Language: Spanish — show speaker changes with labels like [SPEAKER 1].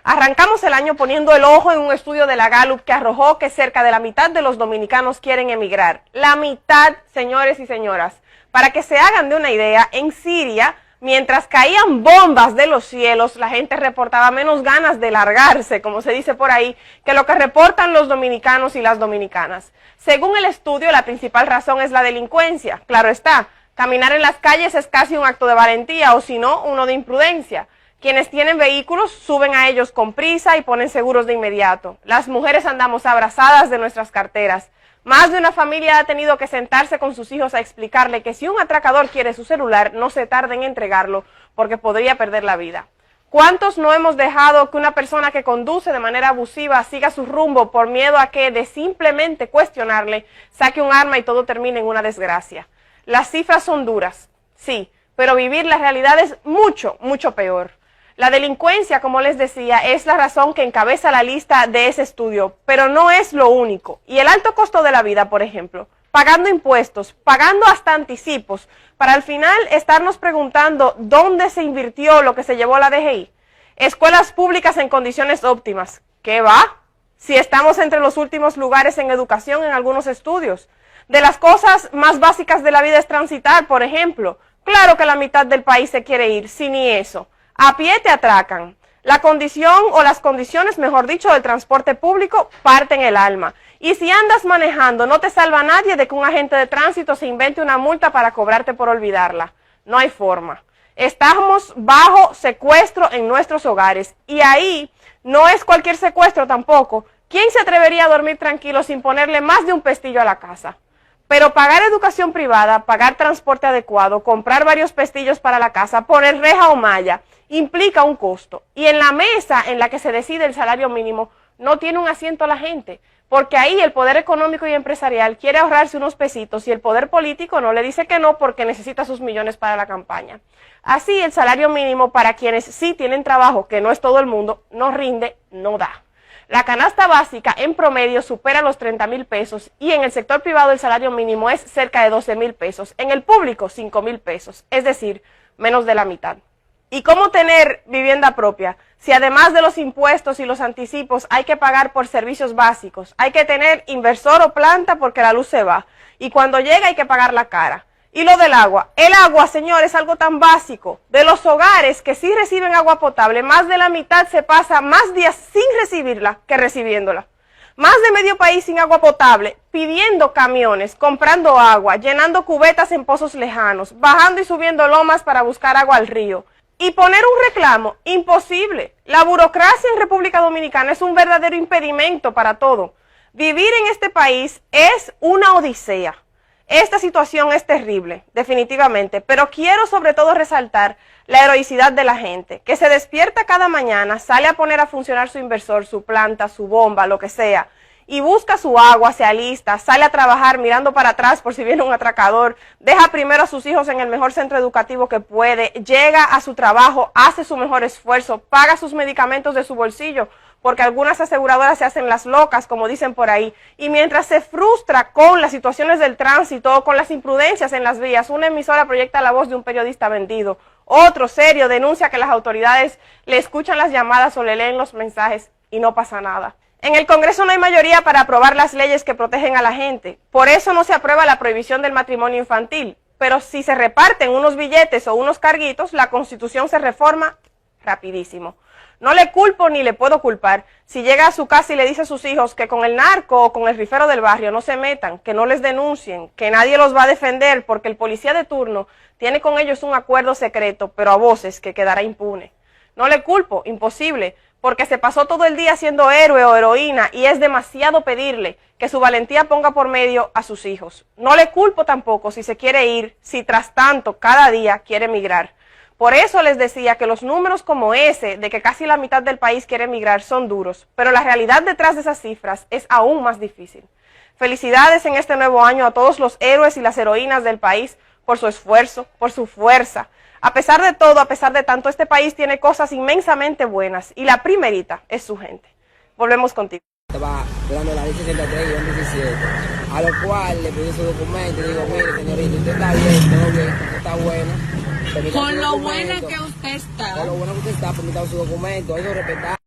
[SPEAKER 1] Arrancamos el año poniendo el ojo en un estudio de la Gallup que arrojó que cerca de la mitad de los dominicanos quieren emigrar. La mitad, señores y señoras. Para que se hagan de una idea, en Siria, mientras caían bombas de los cielos, la gente reportaba menos ganas de largarse, como se dice por ahí, que lo que reportan los dominicanos y las dominicanas. Según el estudio, la principal razón es la delincuencia. Claro está, caminar en las calles es casi un acto de valentía, o si no, uno de imprudencia. Quienes tienen vehículos suben a ellos con prisa y ponen seguros de inmediato. Las mujeres andamos abrazadas de nuestras carteras. Más de una familia ha tenido que sentarse con sus hijos a explicarle que si un atracador quiere su celular, no se tarde en entregarlo porque podría perder la vida. ¿Cuántos no hemos dejado que una persona que conduce de manera abusiva siga su rumbo por miedo a que de simplemente cuestionarle saque un arma y todo termine en una desgracia? Las cifras son duras, sí, pero vivir la realidad es mucho, mucho peor. La delincuencia, como les decía, es la razón que encabeza la lista de ese estudio, pero no es lo único. Y el alto costo de la vida, por ejemplo, pagando impuestos, pagando hasta anticipos, para al final estarnos preguntando dónde se invirtió lo que se llevó la DGI. Escuelas públicas en condiciones óptimas. ¿Qué va? Si estamos entre los últimos lugares en educación en algunos estudios. De las cosas más básicas de la vida es transitar, por ejemplo. Claro que la mitad del país se quiere ir, si ni eso. A pie te atracan. La condición o las condiciones, mejor dicho, del transporte público parten el alma. Y si andas manejando, no te salva nadie de que un agente de tránsito se invente una multa para cobrarte por olvidarla. No hay forma. Estamos bajo secuestro en nuestros hogares. Y ahí no es cualquier secuestro tampoco. ¿Quién se atrevería a dormir tranquilo sin ponerle más de un pestillo a la casa? Pero pagar educación privada, pagar transporte adecuado, comprar varios pestillos para la casa, poner reja o malla, implica un costo. Y en la mesa en la que se decide el salario mínimo no tiene un asiento la gente, porque ahí el poder económico y empresarial quiere ahorrarse unos pesitos y el poder político no le dice que no porque necesita sus millones para la campaña. Así el salario mínimo para quienes sí tienen trabajo, que no es todo el mundo, no rinde, no da. La canasta básica en promedio supera los 30,000 pesos y en el sector privado el salario mínimo es cerca de 12,000 pesos, en el público 5,000 pesos, es decir, menos de la mitad. ¿Y cómo tener vivienda propia? Si además de los impuestos y los anticipos hay que pagar por servicios básicos, hay que tener inversor o planta porque la luz se va y cuando llega hay que pagar la cara. Y lo del agua. El agua, señor, es algo tan básico. De los hogares que sí reciben agua potable, más de la mitad se pasa más días sin recibirla que recibiéndola. Más de medio país sin agua potable, pidiendo camiones, comprando agua, llenando cubetas en pozos lejanos, bajando y subiendo lomas para buscar agua al río. Y poner un reclamo, imposible. La burocracia en República Dominicana es un verdadero impedimento para todo. Vivir en este país es una odisea. Esta situación es terrible, definitivamente, pero quiero sobre todo resaltar la heroicidad de la gente, que se despierta cada mañana, sale a poner a funcionar su inversor, su planta, su bomba, lo que sea, y busca su agua, se alista, sale a trabajar mirando para atrás por si viene un atracador, deja primero a sus hijos en el mejor centro educativo que puede, llega a su trabajo, hace su mejor esfuerzo, paga sus medicamentos de su bolsillo, porque algunas aseguradoras se hacen las locas, como dicen por ahí, y mientras se frustra con las situaciones del tránsito o con las imprudencias en las vías, una emisora proyecta la voz de un periodista vendido, otro serio denuncia que las autoridades le escuchan las llamadas o le leen los mensajes y no pasa nada. En el Congreso no hay mayoría para aprobar las leyes que protegen a la gente, por eso no se aprueba la prohibición del matrimonio infantil, pero si se reparten unos billetes o unos carguitos, la Constitución se reforma rapidísimo. No le culpo ni le puedo culpar si llega a su casa y le dice a sus hijos que con el narco o con el rifero del barrio no se metan, que no les denuncien, que nadie los va a defender porque el policía de turno tiene con ellos un acuerdo secreto, pero a voces que quedará impune. No le culpo, imposible, porque se pasó todo el día siendo héroe o heroína y es demasiado pedirle que su valentía ponga por medio a sus hijos. No le culpo tampoco si se quiere ir, si tras tanto cada día quiere emigrar. Por eso les decía que los números como ese, de que casi la mitad del país quiere emigrar, son duros, pero la realidad detrás de esas cifras es aún más difícil. Felicidades en este nuevo año a todos los héroes y las heroínas del país por su esfuerzo, por su fuerza. A pesar de todo, a pesar de tanto, este país tiene cosas inmensamente buenas y la primerita es su gente. Volvemos contigo.
[SPEAKER 2] Estaba dando la ley 63 y 17, a lo cual le pedí su documento y digo, mire señorita, usted está bien, todo bien, usted está buena.
[SPEAKER 3] Con lo buena que usted está.
[SPEAKER 2] Con lo bueno que usted está, permítame su documento, eso respetar.